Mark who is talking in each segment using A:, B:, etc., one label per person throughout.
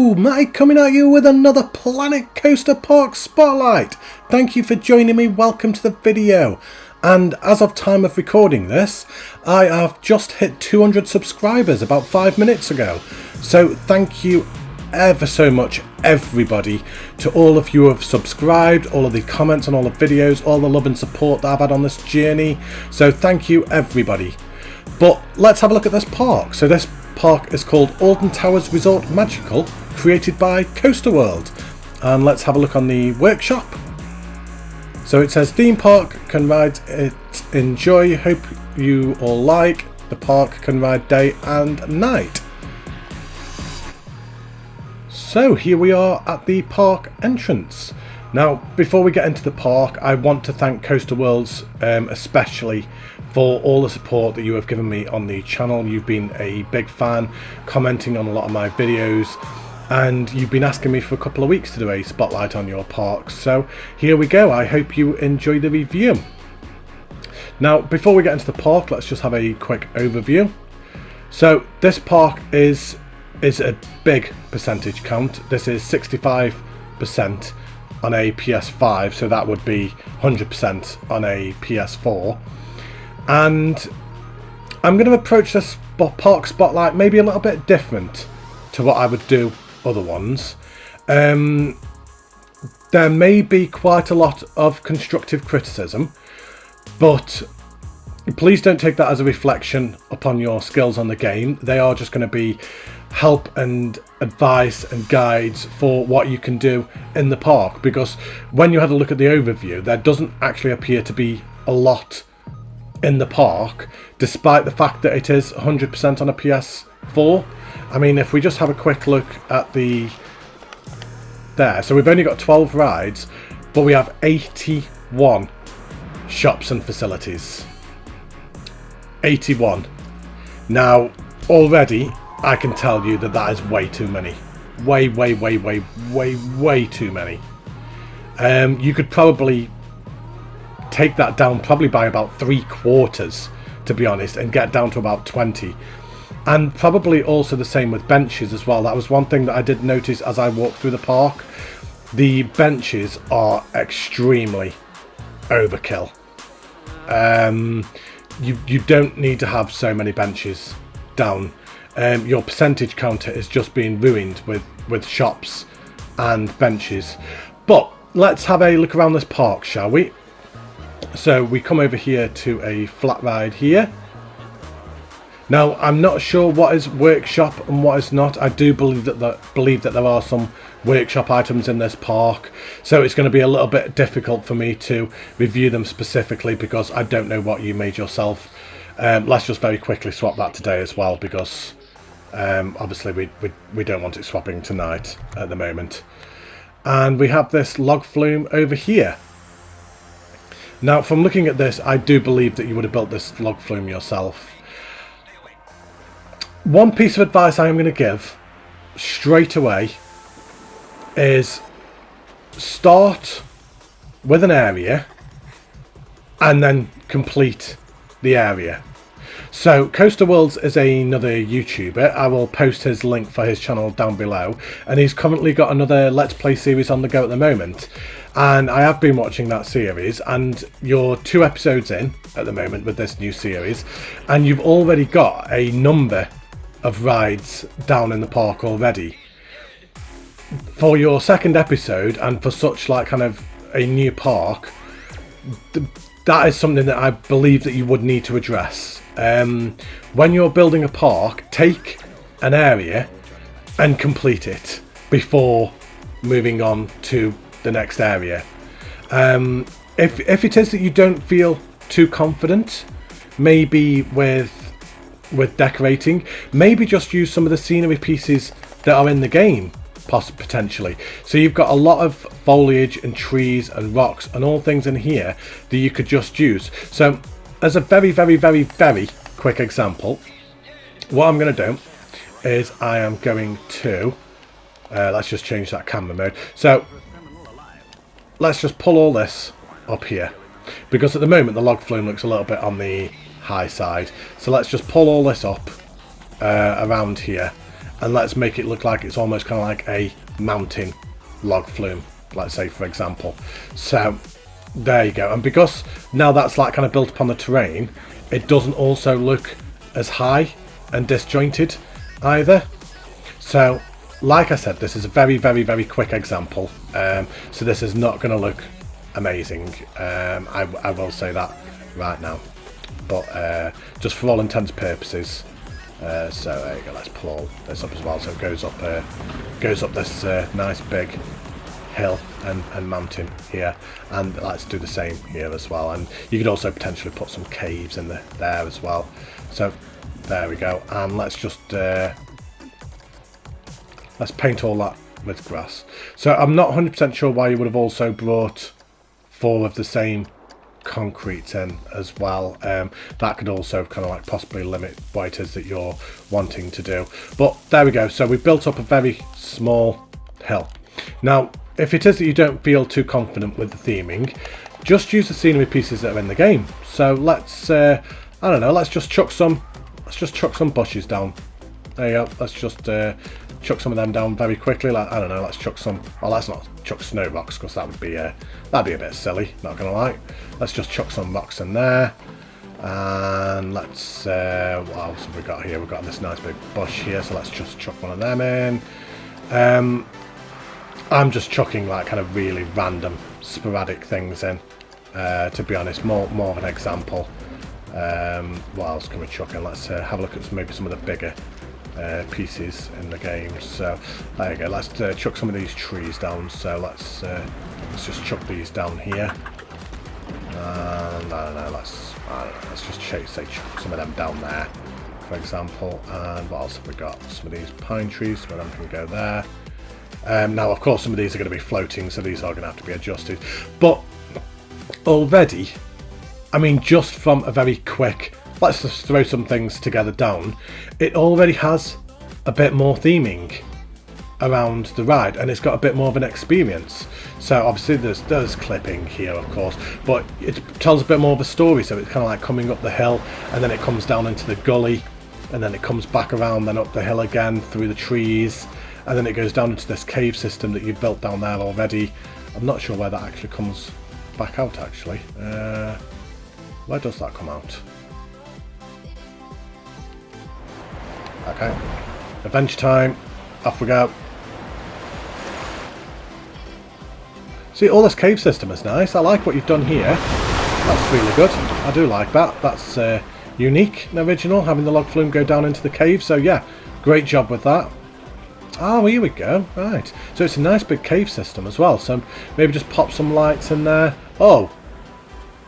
A: Hello, Matty coming at you with another Planet Coaster Park Spotlight. Thank you for joining me, welcome to the video. And as of time of recording this, I have just hit 200 subscribers about 5 minutes ago. So thank you ever so much everybody, to all of you who have subscribed, all of the comments on all the videos, all the love and support that I've had on this journey. So thank you everybody. But let's have a look at this park. So this park is called Alton Towers Resort Magical, created by Coaster World. And let's have a look on the workshop. So it says theme park, can ride it, enjoy, hope you all like. The park can ride day and night. So here we are at the park entrance. Now before we get into the park, I want to thank Coaster Worlds especially for all the support that you have given me on the channel. You've been a big fan, commenting on a lot of my videos, and you've been asking me for a couple of weeks to do a spotlight on your parks. So here we go. I hope you enjoy the review. Now before we get into the park, let's just have a quick overview. So this park is a big percentage count. This is 65% on a PS5, so that would be 100% on a PS4. And I'm going to approach this park spotlight maybe a little bit different to what I would do other ones. There may be quite a lot of constructive criticism, but please don't take that as a reflection upon your skills on the game. They are just going to be help and advice and guides for what you can do in the park, because when you had a look at the overview, there doesn't actually appear to be a lot in the park, despite the fact that it is 100% on a PS4. I mean, if we just have a quick look at there, so we've only got 12 rides, but we have 81 shops and facilities. 81. Now already I can tell you that that is way too many. Way too many. You could probably take that down probably by about 3/4, to be honest, and get down to about 20. And probably also the same with benches as well. That was one thing that I did notice as I walked through the park. The benches are extremely overkill. You don't need to have so many benches down. Your percentage counter is just being ruined with shops and benches. But let's have a look around this park, shall we? So we come over here to a flat ride here. Now I'm not sure what is workshop and what is not. I do believe that there are some workshop items in this park, so it's going to be a little bit difficult for me to review them specifically because I don't know what you made yourself. Let's just very quickly swap that today as well, because obviously we don't want it swapping tonight at the moment. And we have this log flume over here. Now from looking at this, I do believe that you would have built this log flume yourself. One piece of advice I am going to give straight away is start with an area and then complete the area. So Coaster Worlds is another YouTuber. I will post his link for his channel down below, and he's currently got another Let's Play series on the go at the moment, and I have been watching that series, and you're 2 episodes in at the moment with this new series, and you've already got a number of rides down in the park already. For your 2nd episode, and for such like kind of a new park, that is something that I believe that you would need to address. When you're building a park, take an area and complete it before moving on to the next area. If it is that you don't feel too confident, maybe with decorating, maybe just use some of the scenery pieces that are in the game, potentially. So you've got a lot of foliage and trees and rocks and all things in here that you could just use. So as a very quick example, what I'm going to do is I am going to let's just change that camera mode. So let's just pull all this up here, because at the moment the log flume looks a little bit on the high side. So let's just pull all this up around here, and let's make it look like it's almost kind of like a mountain log flume, let's say, for example. So there you go. And because now that's like kind of built upon the terrain, it doesn't also look as high and disjointed either. So like I said, this is a very, very, very quick example. So this is not going to look amazing. I will say that right now. But just for all intents and purposes. So there you go. Let's pull all this up as well. So it goes up this nice big hill and mountain here, and let's do the same here as well. And you could also potentially put some caves in there as well. So there we go. And let's just let's paint all that with grass. So I'm not 100% sure why you would have also brought 4 of the same concrete in as well. That could also kind of like possibly limit what it is that you're wanting to do. But there we go. So we built up a very small hill. Now, if it is that you don't feel too confident with the theming, just use the scenery pieces that are in the game. So let's I don't know, let's just chuck some bushes down. There you go. Let's just chuck some of them down very quickly. Like, I don't know, let's chuck some, well, let's not chuck snow rocks, because that'd be a bit silly, not gonna lie. Let's just chuck some rocks in there. And let's what else have we got here? We've got this nice big bush here, so let's just chuck one of them in. I'm just chucking like kind of really random sporadic things in, to be honest, more of an example. What else can we chuck in? Let's have a look at maybe some of the bigger pieces in the game. So there you go. Let's chuck some of these trees down. So let's just chuck these down here. And I don't know. Let's just say chuck some of them down there, for example. And what else have we got? Some of these pine trees. Some of them can go there. Now, of course, some of these are going to be floating, so these are going to have to be adjusted. But already, I mean, just from a very quick, let's just throw some things together down, it already has a bit more theming around the ride, and it's got a bit more of an experience. So obviously there's clipping here, of course, but it tells a bit more of a story. So it's kind of like coming up the hill, and then it comes down into the gully, and then it comes back around, then up the hill again through the trees, and then it goes down into this cave system that you've built down there already. I'm not sure where that actually comes back out, actually. Where does that come out? Okay. Adventure time. Off we go. See, all this cave system is nice. I like what you've done here. That's really good. I do like that. That's unique and original, having the log flume go down into the cave. So yeah, great job with that. Oh, here we go. Right. So it's a nice big cave system as well. So maybe just pop some lights in there. Oh,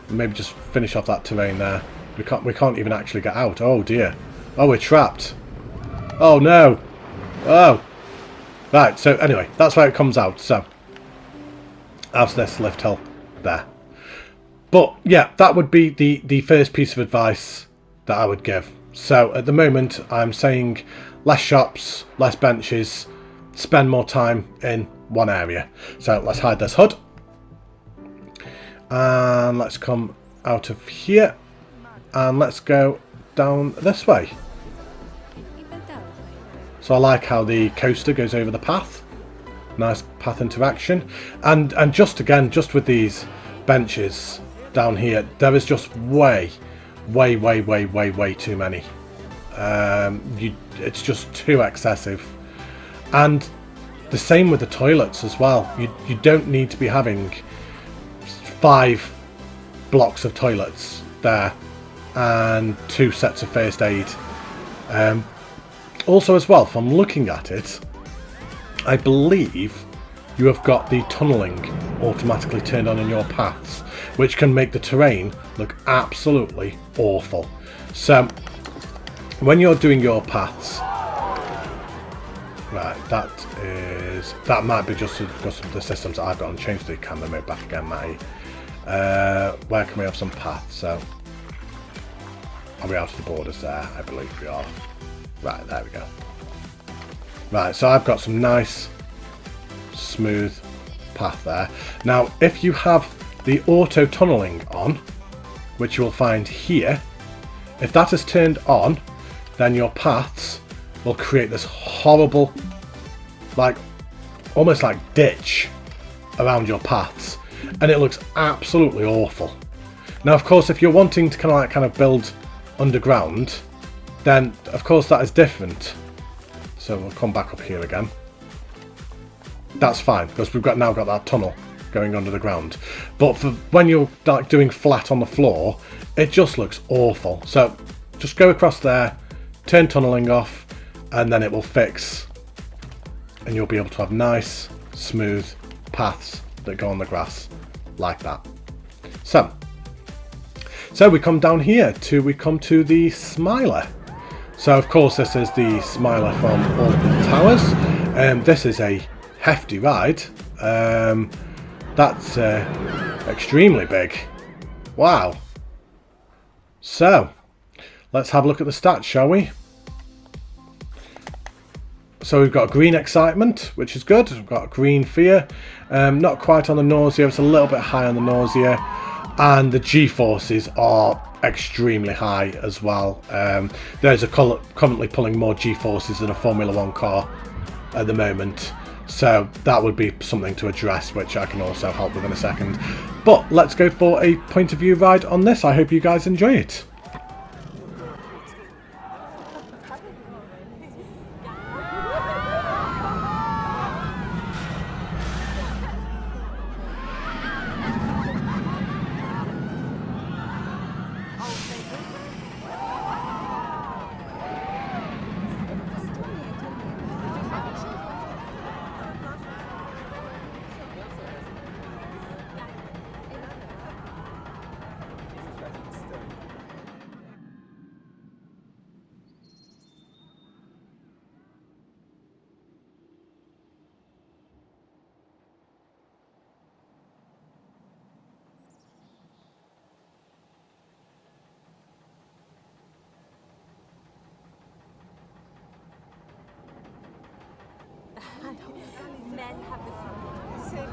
A: maybe just finish off that terrain there. We can't even actually get out. Oh dear. Oh, we're trapped. Oh no. Oh. Right. So anyway, that's where it comes out. So as this lift hill there. But yeah, that would be the first piece of advice that I would give. So at the moment, I'm saying less shops, less benches, spend more time in one area. So let's hide this HUD. And let's come out of here. And let's go down this way. So I like how the coaster goes over the path. Nice path interaction. And just again, just with these benches down here, there is just way too many. It's just too excessive. And the same with the toilets as well. You don't need to be having 5 blocks of toilets there and 2 sets of first aid. Also as well, from looking at it, I believe you have got the tunnelling automatically turned on in your paths, which can make the terrain look absolutely awful. So when you're doing your paths, right, that might be just because of the systems that I've got on. Change the camera mode back again, Matty. Where can we have some paths? So are we out of the borders there? I believe we are. Right, there we go. Right, so I've got some nice smooth path there. Now if you have the auto tunnelling on, which you will find here, if that is turned on, then your paths will create this horrible, like, almost like ditch around your paths, and it looks absolutely awful. Now, of course, if you're wanting to kind of build underground, then of course that is different. So we'll come back up here again. That's fine, because we've now got that tunnel going under the ground. But for when you're like doing flat on the floor, it just looks awful. So just go across there, turn tunneling off, and then it will fix, and you'll be able to have nice, smooth paths that go on the grass like that. So we come down here we come to the Smiler. So of course this is the Smiler from Alton Towers. This is a hefty ride. That's extremely big. Wow. So let's have a look at the stats, shall we? So we've got green excitement, which is good. We've got green fear. Not quite on the nausea. It's a little bit high on the nausea. And the G-forces are extremely high as well. There's currently pulling more G-forces than a Formula 1 car at the moment. So that would be something to address, which I can also help with in a second. But let's go for a point of view ride on this. I hope you guys enjoy it.
B: Men have the same.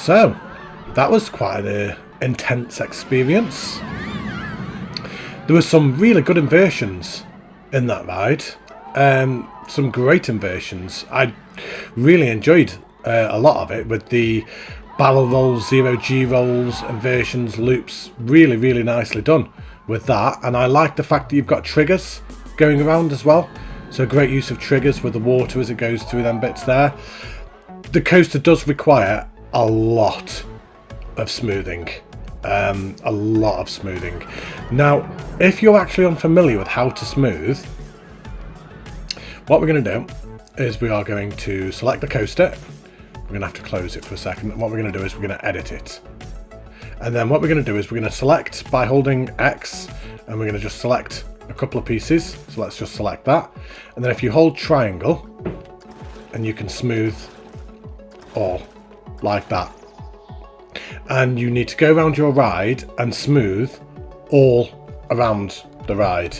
A: So that was quite an intense experience. There were some really good inversions in that ride. Some great inversions. I really enjoyed a lot of it, with the barrel rolls, 0G rolls, inversions, loops. Really nicely done with that. And I like the fact that you've got triggers going around as well. So great use of triggers with the water as it goes through them bits there. The coaster does require a lot of smoothing. A lot of smoothing. Now, if you're actually unfamiliar with how to smooth, what we're going to do is we are going to select the coaster. We're going to have to close it for a second. And what we're going to do is we're going to edit it. And then what we're going to do is we're going to select by holding X, and we're going to just select a couple of pieces. So let's just select that. And then if you hold triangle, and you can smooth all like that. And you need to go around your ride and smooth all around the ride.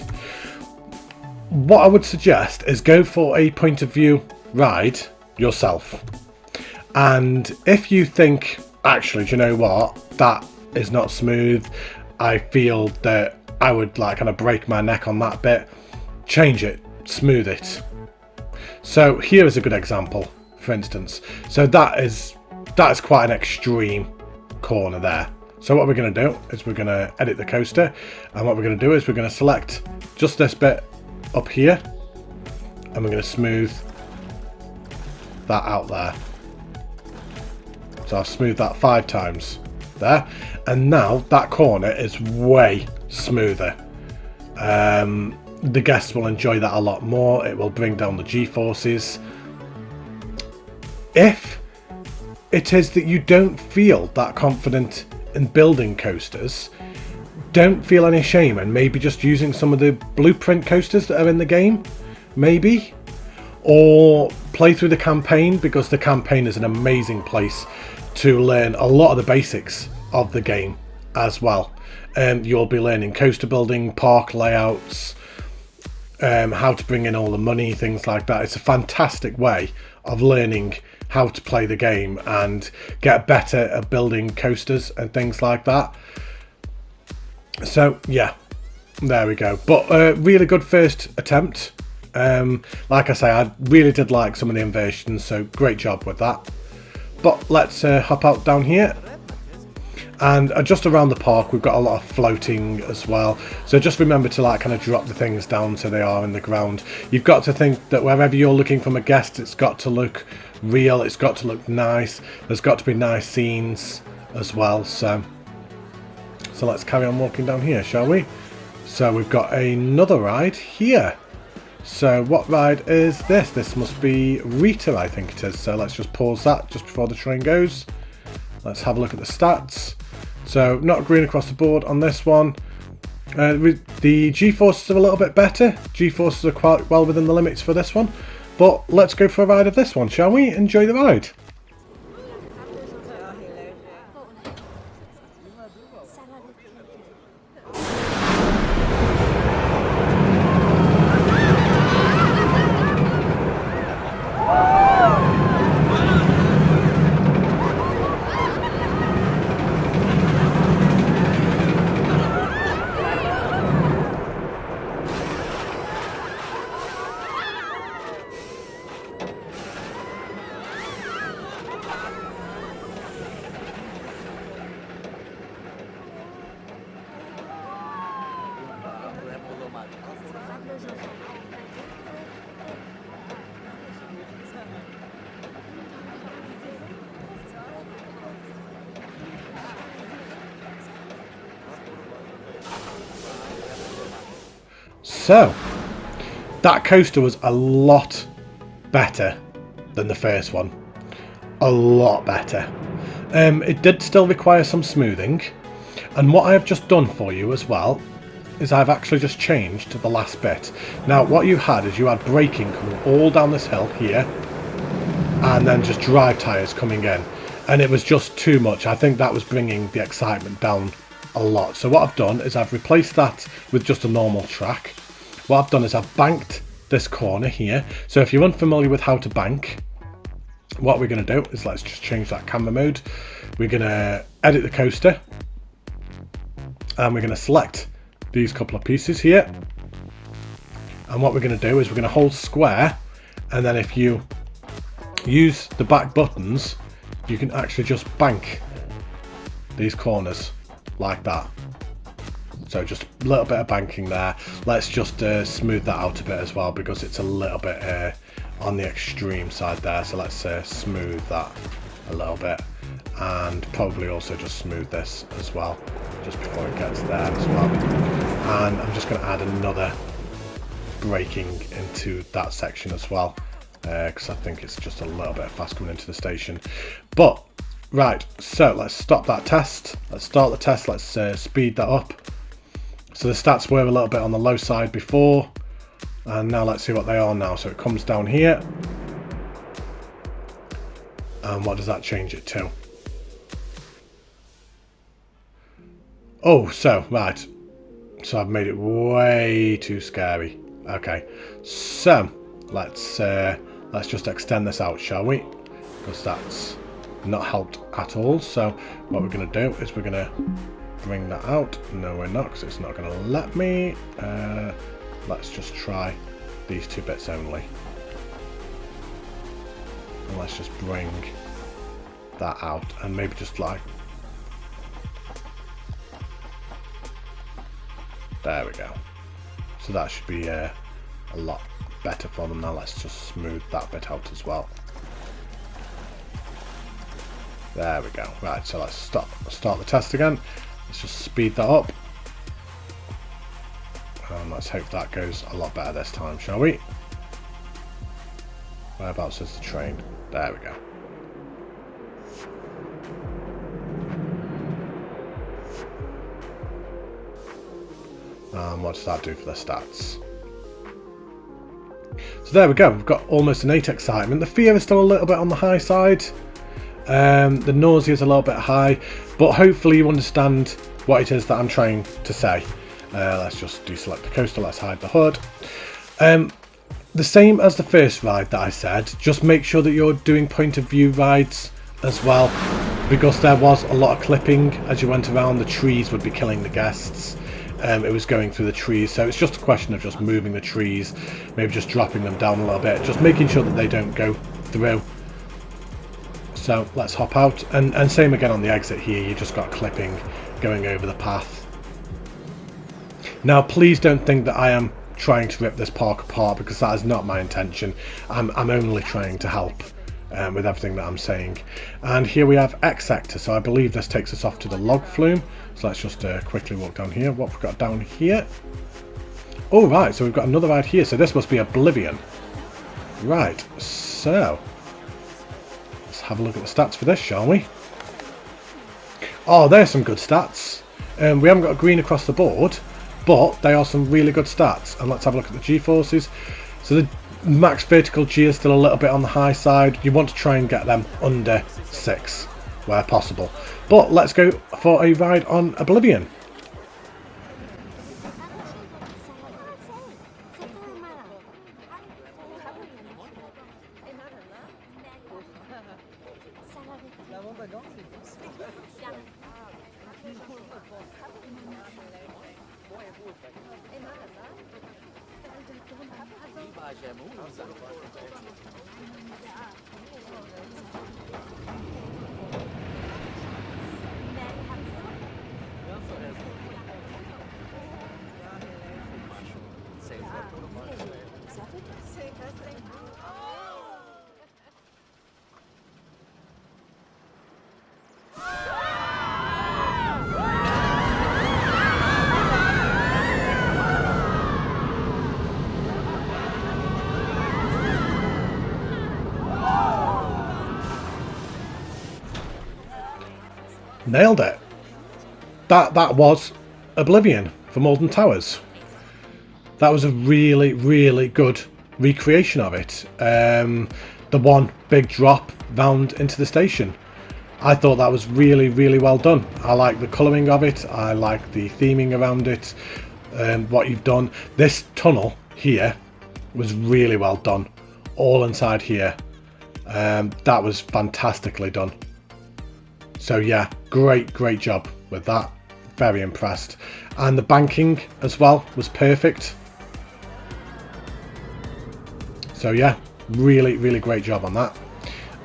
A: What I would suggest is go for a point of view ride yourself. And if you think, actually, do you know what, that is not smooth, I feel that I would like kind of break my neck on that bit, change it, smooth it. So here is a good example, for instance. So that is quite an extreme corner there. So what we're going to do is we're going to edit the coaster, and what we're going to do is we're going to select just this bit up here, and we're going to smooth that out there. So I've smoothed that 5 times there, and now that corner is way smoother. The guests will enjoy that a lot more. It will bring down the G-forces. If it is that you don't feel that confident in building coasters, don't feel any shame, and maybe just using some of the blueprint coasters that are in the game, maybe, or play through the campaign, because the campaign is an amazing place to learn a lot of the basics of the game as well. You'll be learning coaster building, park layouts, how to bring in all the money, things like that. It's a fantastic way of learning how to play the game and get better at building coasters and things like that. So yeah, there we go. But really good first attempt. Like I say, I really did like some of the inversions, so great job with that. But let's hop out down here. And just around the park we've got a lot of floating as well, so just remember to like kind of drop the things down so they are in the ground. You've got to think that wherever you're looking from a guest, it's got to look real, it's got to look nice, there's got to be nice scenes as well. So let's carry on walking down here, shall we? So we've got another ride here. So what ride is this? This must be Rita, I think it is. So let's just pause that just before the train goes. Let's have a look at the stats. So not green across the board on this one. The G-forces are a little bit better. G-forces are quite well within the limits for this one. But let's go for a ride of this one, shall we? Enjoy the ride. So that coaster was a lot better than the first one. A lot better. It did still require some smoothing, and what I have just done for you as well is I've actually just changed to the last bit. Now what you had is you had braking coming all down this hill here, and then just drive tyres coming in, and it was just too much. I think that was bringing the excitement down a lot. So what I've done is I've replaced that with just a normal track. What I've done is I've banked this corner here. So if you're unfamiliar with how to bank, what we're going to do is let's just change that camera mode. We're going to edit the coaster, and we're going to select these couple of pieces here. And what we're going to do is we're going to hold square, and then if you use the back buttons, you can actually just bank these corners like that. So just a little bit of banking there. Let's just smooth that out a bit as well, because it's a little bit on the extreme side there. So let's smooth that a little bit, and probably also just smooth this as well just before it gets there as well. And I'm just going to add another braking into that section as well, because I think it's just a little bit fast coming into the station. But right, so let's stop that test. Let's start the test. Let's speed that up. So the stats were a little bit on the low side before, and now let's see what they are now. So it comes down here, And what does that change it to? Oh, so, right. So I've made it way too scary. Okay, so let's just extend this out, shall we? Because that's not helped at all. So what we're going to do is we're going to bring that out. No, we're not, because it's not going to let me. Let's just try these two bits only. And let's just bring that out and maybe just like... There we go. So that should be a lot better for them now. Let's just smooth that bit out as well. There we go. Right, so let's start the test again. Let's just speed that up. And let's hope that goes a lot better this time, shall we? Whereabouts is the train? There we go. And what does that do for the stats? So there we go, we've got almost an 8 excitement. The fear is still a little bit on the high side. The nausea is a little bit high, but hopefully you understand what it is that I'm trying to say. Let's just deselect the coaster, let's hide the hood. The same as the first ride that I said, just make sure that you're doing point of view rides as well, because there was a lot of clipping as you went around. The trees would be killing the guests. It was going through the trees, so it's just a question of just moving the trees, maybe just dropping them down a little bit, just making sure that they don't go through. So let's hop out, and same again on the exit here, you just got clipping going over the path. Now please don't think that I am trying to rip this park apart, because that is not my intention. I'm only trying to help with everything that I'm saying. And here we have X sector, so I believe this takes us off to the log flume. So let's just quickly walk down here. What we've got down here? Oh right, so we've got another ride here, so this must be Oblivion. Right, so let's have a look at the stats for this, shall we? Oh, there's some good stats. We haven't got a green across the board, but they are some really good stats. And let's have a look at the G-forces. So the max vertical G is still a little bit on the high side. You want to try and get them under 6 where possible. But let's go for a ride on Oblivion. Nailed it. That was Oblivion from Alton Towers. That was a really, really good recreation of it. The one big drop round into the station. I thought that was really, really well done. I like the colouring of it. I like the theming around it. What you've done. This tunnel here was really well done. All inside here. That was fantastically done. So yeah, great job with that. Very impressed. And the banking as well was perfect. So yeah, really, really great job on that.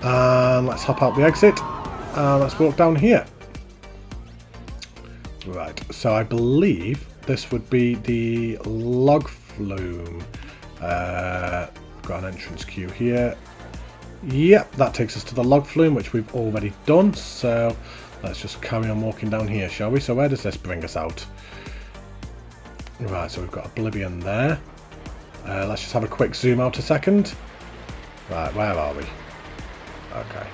A: And let's hop out the exit and let's walk down here. Right, so I believe this would be the log flume. Got an entrance queue here. Yep, that takes us to the log flume, which we've already done. So let's just carry on walking down here, shall we? So where does this bring us out? Right, so we've got Oblivion there. Let's just have a quick zoom out a second. Right, where are we? Okay.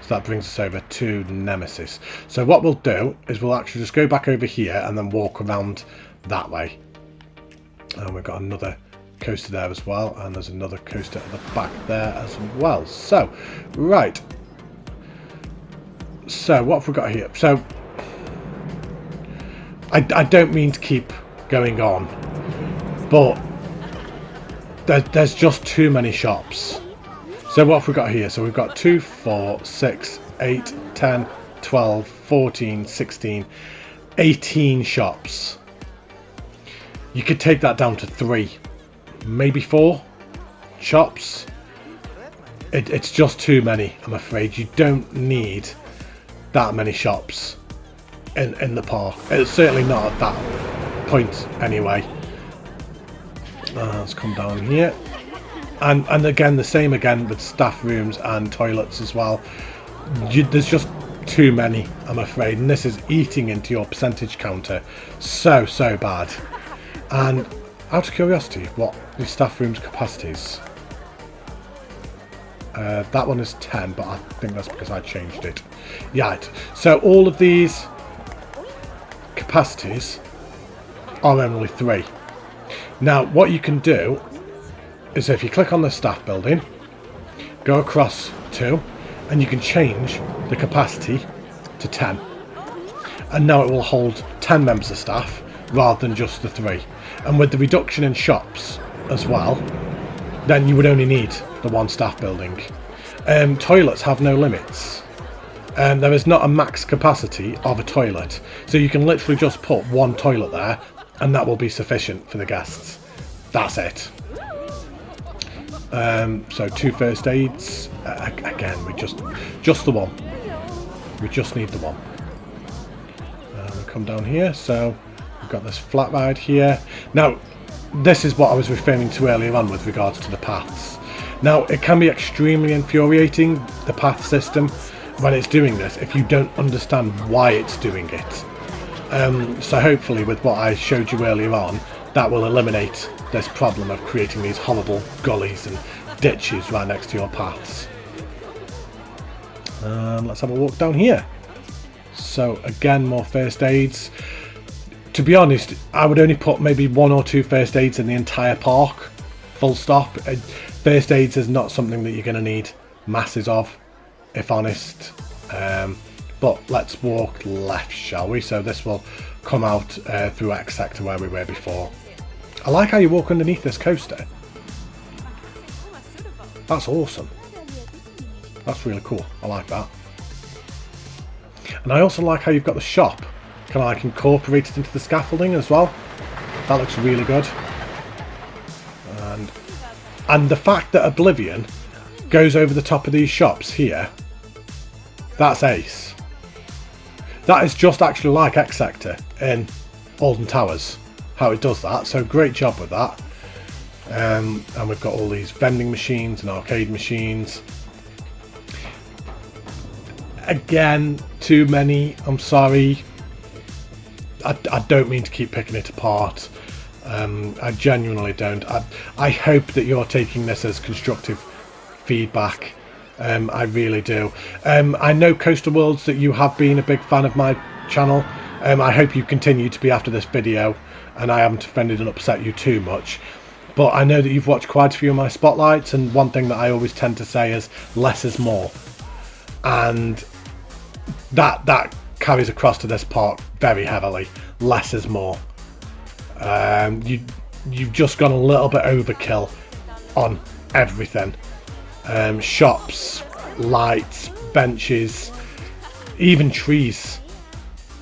A: So that brings us over to Nemesis. So what we'll do is we'll actually just go back over here and then walk around that way. And we've got another coaster there as well, and there's another coaster at the back there as well. So right, So what have we got here? So I don't mean to keep going on, but there's just too many shops. So what have we got here? So we've got 2, 4, 6, 8, 10, 12, 14, 16, 18 shops. You could take that down to 3, maybe 4 shops. It's just too many, I'm afraid. You don't need that many shops in the park. It's certainly not at that point anyway. Let's come down here. And again, the same again with staff rooms and toilets as well. There's just too many, I'm afraid, and this is eating into your percentage counter so bad. And out of curiosity, what the staff rooms capacities? That one is 10, but I think that's because I changed it. Yeah, so all of these capacities are only 3. Now what you can do is if you click on the staff building, go across 2, and you can change the capacity to 10, and now it will hold 10 members of staff rather than just the 3. And with the reduction in shops as well, then you would only need the 1 staff building. Toilets have no limits. There is not a max capacity of a toilet, so you can literally just put 1 toilet there and that will be sufficient for the guests. That's it. So 2 first aids. Again, we just the 1. We just need the 1. We come down here, so we've got this flat ride here. Now this is what I was referring to earlier on with regards to the paths. Now it can be extremely infuriating, the path system, when it's doing this, if you don't understand why it's doing it. So hopefully with what I showed you earlier on, that will eliminate this problem of creating these horrible gullies and ditches right next to your paths. Let's have a walk down here. So again, more first aids. To be honest, I would only put maybe 1 or 2 first aids in the entire park, full stop. First aids is not something that you're going to need masses of, if honest. But let's walk left, shall we? So this will come out through X sector where we were before. I like how you walk underneath this coaster. That's awesome. That's really cool. I like that. And I also like how you've got the shop kind of like incorporated into the scaffolding as well. That looks really good. And the fact that Oblivion goes over the top of these shops here, that's ace. That is just actually like X Sector in Alton Towers, how it does that. So great job with that. And we've got all these vending machines and arcade machines. Again, too many. I'm sorry. I don't mean to keep picking it apart. I genuinely don't. I hope that you're taking this as constructive feedback. I really do. I know Coaster Worlds that you have been a big fan of my channel. I hope you continue to be after this video and I haven't offended and upset you too much. But I know that you've watched quite a few of my spotlights, and one thing that I always tend to say is less is more. And that carries across to this park very heavily. Less is more. You've just gone a little bit overkill on everything. Shops, lights, benches, even trees,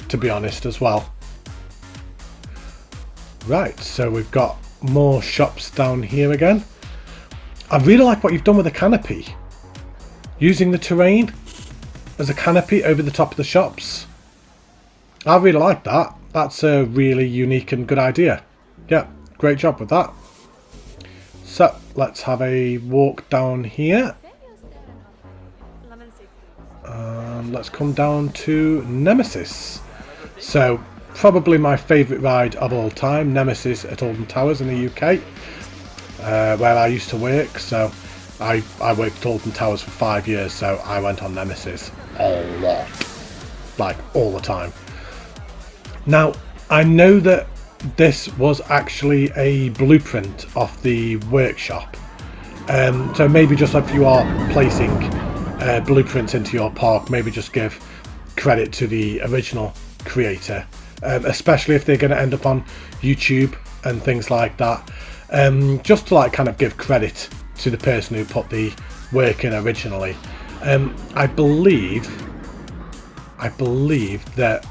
A: to be honest, as well. Right, so we've got more shops down here again. I really like what you've done with the canopy, using the terrain as a canopy over the top of the shops. I really like that. That's a really unique and good idea. Yeah, great job with that. So let's have a walk down here. Let's come down to Nemesis. So probably my favourite ride of all time, Nemesis at Alton Towers in the UK, where I used to work. So I worked at Alton Towers for 5 years, so I went on Nemesis a lot, like all the time. Now I know that this was actually a blueprint of the workshop, so maybe just if you are placing blueprints into your park, maybe just give credit to the original creator, especially if they're going to end up on YouTube and things like that. Just to like kind of give credit to the person who put the work in originally. I believe that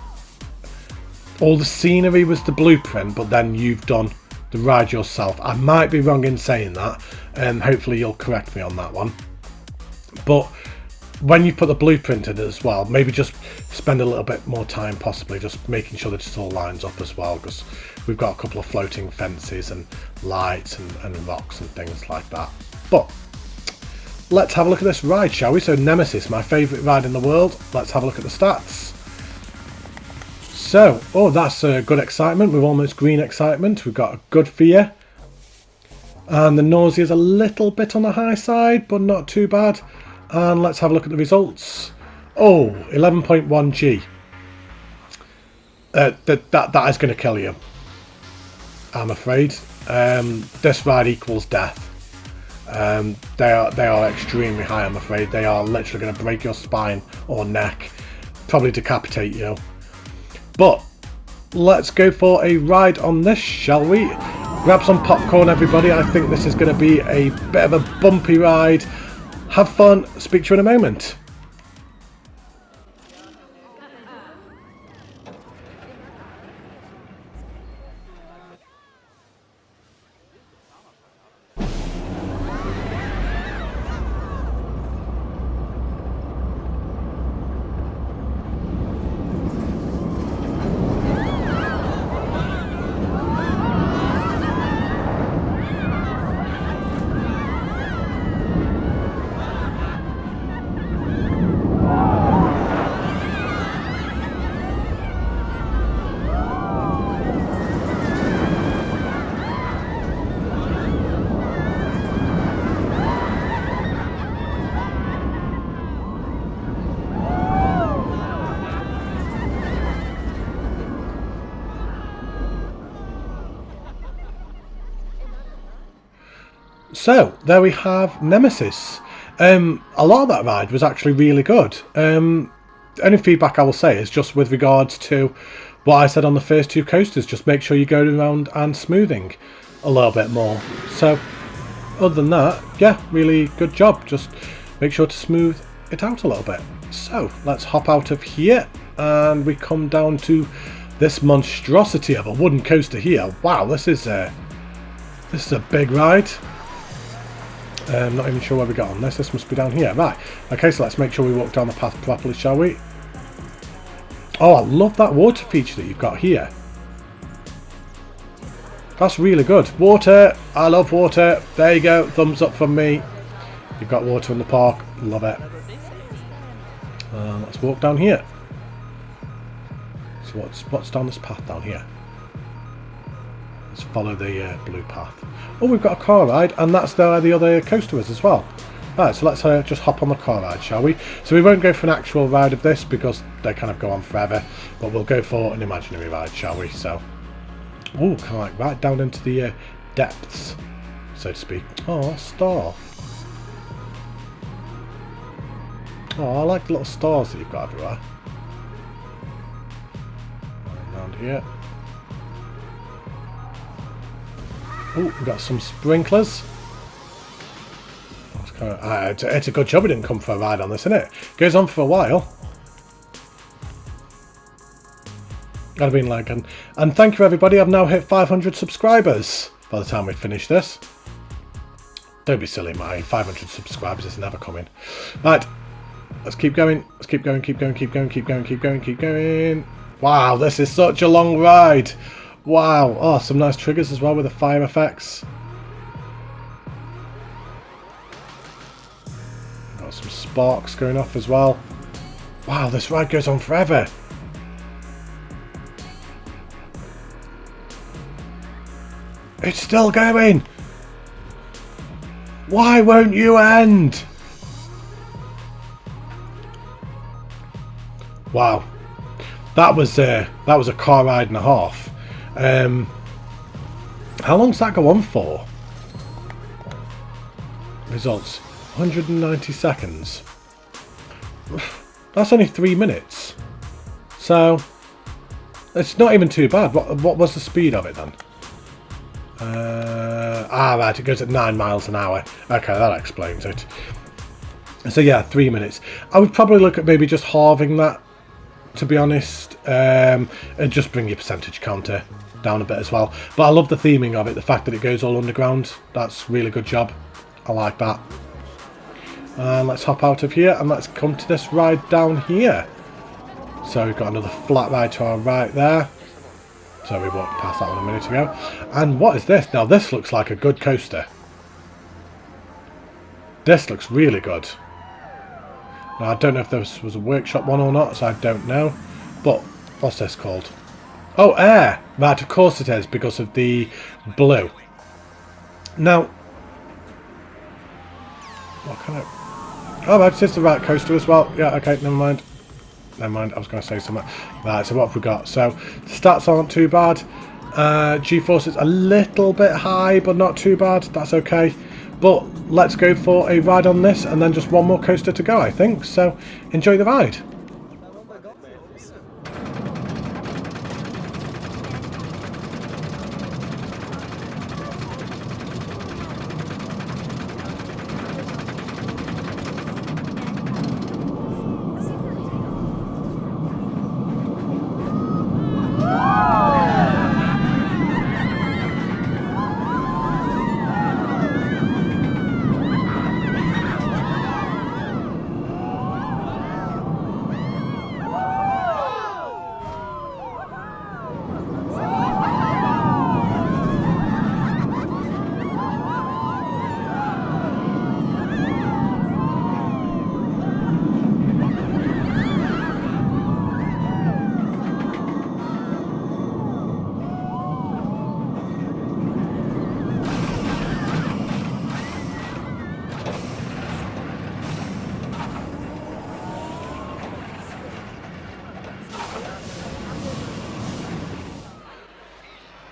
A: all the scenery was the blueprint, but then you've done the ride yourself. I might be wrong in saying that, and hopefully you'll correct me on that one. But when you put the blueprint in as well, maybe just spend a little bit more time possibly just making sure that it all lines up as well, because we've got a couple of floating fences and lights and rocks and things like that. But let's have a look at this ride, shall we? So Nemesis, my favourite ride in the world. Let's have a look at the stats. So, oh, that's a good excitement. We're almost green excitement. We've got a good fear. And the nausea is a little bit on the high side, but not too bad. And let's have a look at the results. Oh, 11.1 G. That is going to kill you, I'm afraid. This ride equals death. They are extremely high, I'm afraid. They are literally going to break your spine or neck, probably decapitate you. But let's go for a ride on this, shall we? Grab some popcorn, everybody. I think this is going to be a bit of a bumpy ride. Have fun. Speak to you in a moment. So there we have Nemesis. A lot of that ride was actually really good. Only feedback I will say is just with regards to what I said on the first two coasters. Just make sure you go around and smoothing a little bit more. So other than that, yeah, really good job. Just make sure to smooth it out a little bit. So let's hop out of here and we come down to this monstrosity of a wooden coaster here. Wow, this is a big ride. I'm not even sure where we got on this. This must be down here. Right. Okay, so let's make sure we walk down the path properly, shall we? Oh, I love that water feature that you've got here. That's really good. Water. I love water. There you go. Thumbs up from me. You've got water in the park. Love it. Let's walk down here. So what's down this path down here? Let's follow the blue path. Oh, we've got a car ride, and that's where the other coaster is as well. Right, so let's just hop on the car ride, shall we? So we won't go for an actual ride of this because they kind of go on forever, but we'll go for an imaginary ride, shall we? So, oh, kind of like right down into the depths, so to speak. Oh, a star. Oh, I like the little stars that you've got everywhere. Around here. Oh, we've got some sprinklers. It's a good job we didn't come for a ride on this, isn't it? Goes on for a while. I've been like, and thank you everybody. I've now hit 500 subscribers by the time we finish this. Don't be silly, my 500 subscribers is never coming. Right, let's keep going. Let's keep going, keep going, keep going, keep going, keep going, keep going. Wow, this is such a long ride. Wow. Oh, some nice triggers as well with the fire effects. Got some sparks going off as well. Wow, this ride goes on forever. It's still going. Why won't you end? Wow. That was a car ride and a half. How long's that go on for? Results 190 seconds. That's only 3 minutes. So it's not even too bad. What was the speed of it then? Right, it goes at 9 miles an hour. Okay, that explains it. So yeah, 3 minutes. I would probably look at maybe just halving that, to be honest, and just bring your percentage counter down a bit as well. But I love the theming of it, the fact that it goes all underground. That's really good job. I like that. And let's hop out of here and let's come to this ride down here. So we've got another flat ride to our right there. So we walked past that one a minute ago. And what is this? Now this looks like a good coaster. This looks really good. Now I don't know if this was a workshop one or not, so I don't know. But what's this called? Oh, air! Right, of course it is, because of the blue. Now, what kind of... Oh, right, it's the right coaster as well. Yeah, okay, never mind. Never mind, I was going to say something. Right, so what have we got? So, stats aren't too bad. G-force is a little bit high, but not too bad. That's okay. But let's go for a ride on this, and then just one more coaster to go, I think. So, enjoy the ride.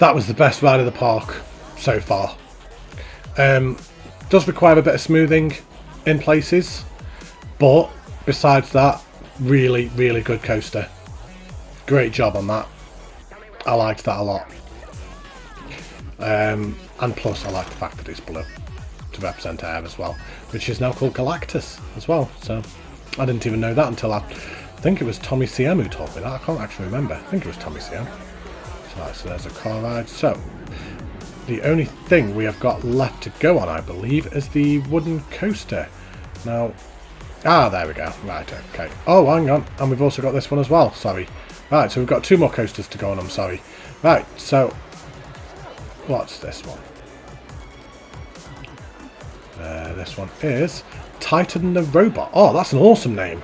A: That was the best ride of the park so far. Does require a bit of smoothing in places, but besides that, really, really good coaster. Great job on that. I liked that a lot. And plus I like the fact that it's blue to represent air as well, which is now called Galactus as well. So I didn't even know that until I think it was Tommy CM who told me that. I can't actually remember. I think it was Tommy CM. So there's a car ride. So the only thing we have got left to go on, I believe, is the wooden coaster. Now, there we go. Right, okay. Oh, hang on. And we've also got this one as well. Sorry. Right, so we've got 2 more coasters to go on. I'm sorry. Right, so what's this one? This one is Titan the Robot. Oh, that's an awesome name.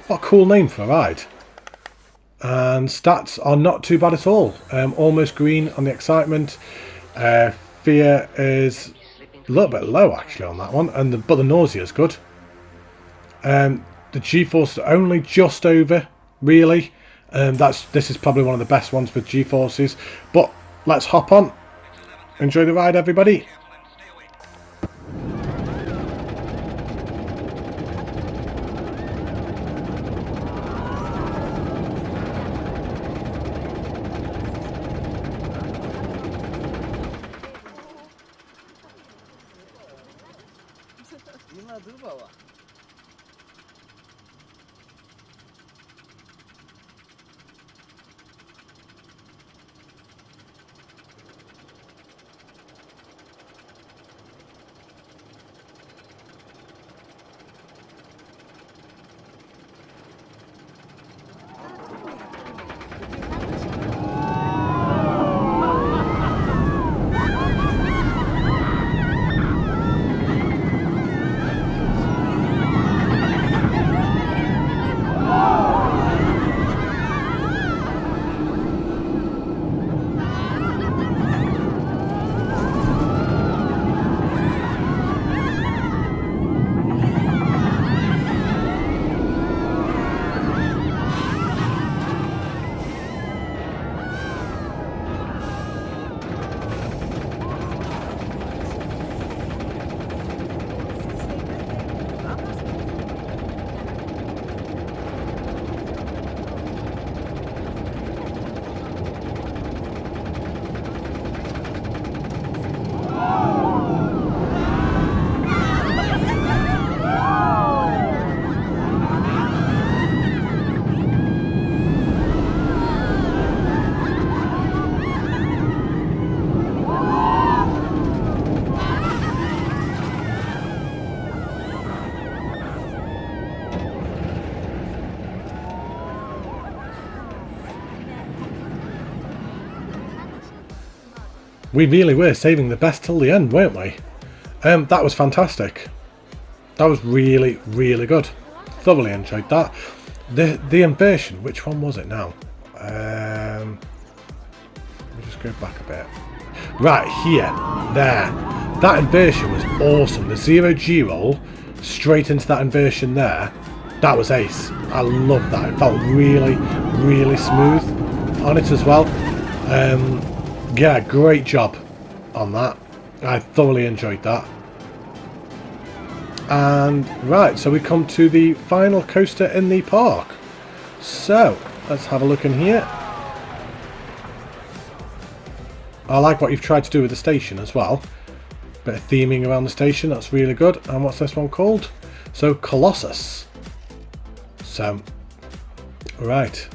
A: What a cool name for a ride. And stats are not too bad at all. Almost green on the excitement. Fear is a little bit low actually on that one, but the nausea is good. The G-force is only just over, really. This is probably one of the best ones with G-forces. But let's hop on. Enjoy the ride, everybody. we really were saving the best till the end, weren't we? That was fantastic. That was really, really good. Thoroughly enjoyed that. The inversion, which one was it now? Let me just go back a bit. Right, here, there. That inversion was awesome. The 0G roll, straight into that inversion there. That was ace. I love that. It felt really, really smooth on it as well. Yeah, great job on that. I thoroughly enjoyed that. And right, so we come to the final coaster in the park. So let's have a look in here. I like what you've tried to do with the station as well. Bit of theming around the station, that's really good. And what's this one called? So Colossus. So right,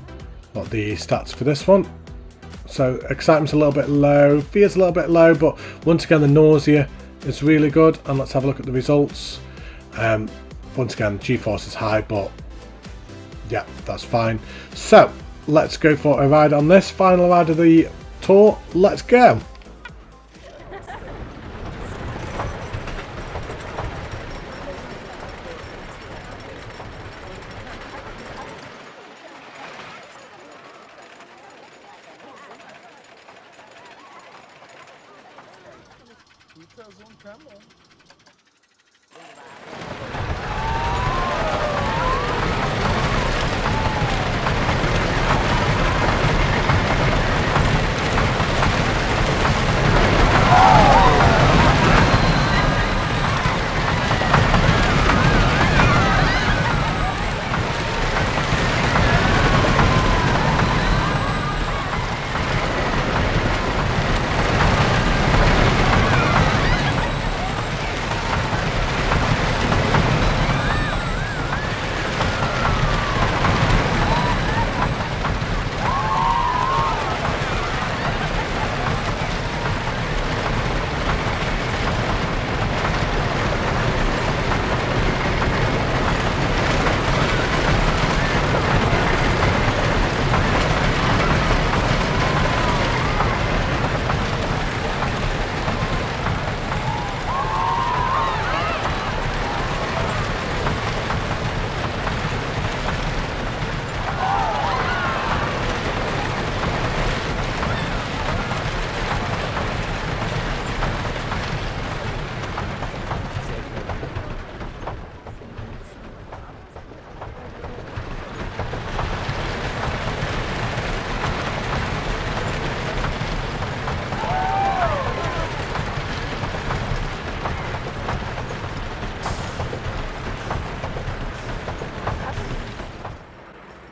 A: what the stats for this one? So excitement's a little bit low, fear's a little bit low, but once again the nausea is really good. And let's have a look at the results. Once again, G-force is high, but yeah, that's fine. So let's go for a ride on this final ride of the tour. Let's go.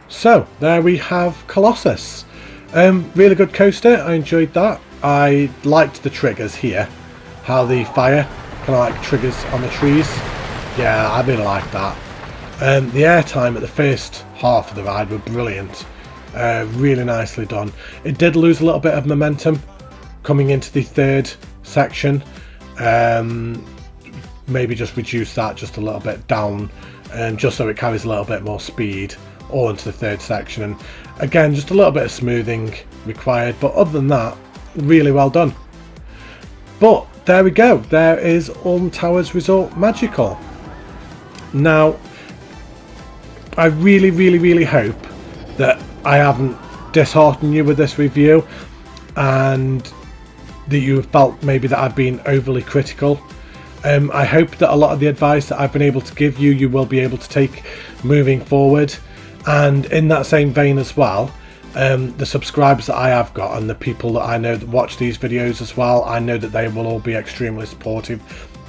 A: So there we have Colossus. Really good coaster. I enjoyed that. I liked the triggers here, how the fire kind of like triggers on the trees. Yeah, I really liked that. The airtime at the first half of the ride were brilliant. Really nicely done. It did lose a little bit of momentum coming into the third section. Maybe just reduce that just a little bit down, just so it carries a little bit more speed all into the third section. And again, just a little bit of smoothing required, but other than that, really well done. But there we go, there is Alton Towers Resort Magical. Now I really hope that I haven't disheartened you with this review and that you felt maybe that I've been overly critical. I hope that a lot of the advice that I've been able to give you, you will be able to take moving forward. And in that same vein as well, the subscribers that I have got and the people that I know that watch these videos as well, I know that they will all be extremely supportive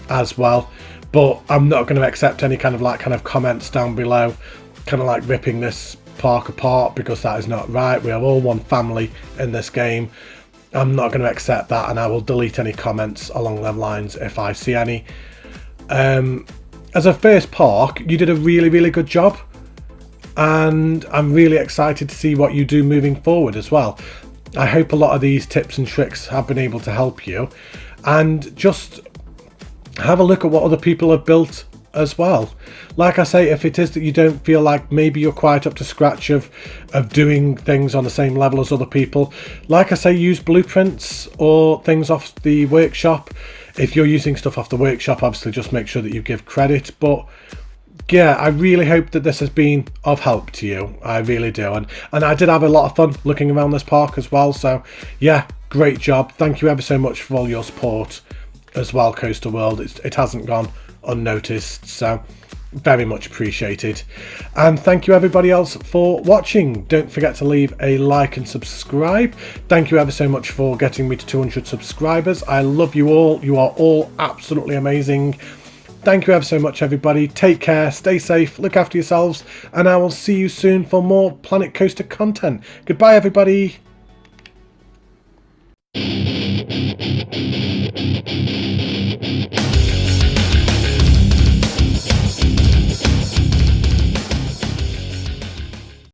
A: as well. But I'm not going to accept any kind of comments down below, kind of like ripping this park apart, because that is not right. We are all one family in this game. I'm not going to accept that, and I will delete any comments along them lines if I see any. As a first park, you did a really good job, and I'm really excited to see what you do moving forward as well. I hope a lot of these tips and tricks have been able to help you, and just have a look at what other people have built as well. Like I say, if it is that you don't feel like maybe you're quite up to scratch of doing things on the same level as other people, like I say, use blueprints or things off the workshop. If you're using stuff off the workshop, obviously just make sure that you give credit. But yeah, I really hope that this has been of help to you. I really do. And I did have a lot of fun looking around this park as well. So yeah, great job. Thank you ever so much for all your support as well, Coastal World. It hasn't gone unnoticed, so very much appreciated. And thank you everybody else for watching. Don't forget to leave a like and subscribe. Thank you ever so much for getting me to 200 subscribers. I love you all. You are all absolutely amazing. Thank you ever so much, everybody. Take care, stay safe, look after yourselves, and I will see you soon for more Planet Coaster content. Goodbye, everybody.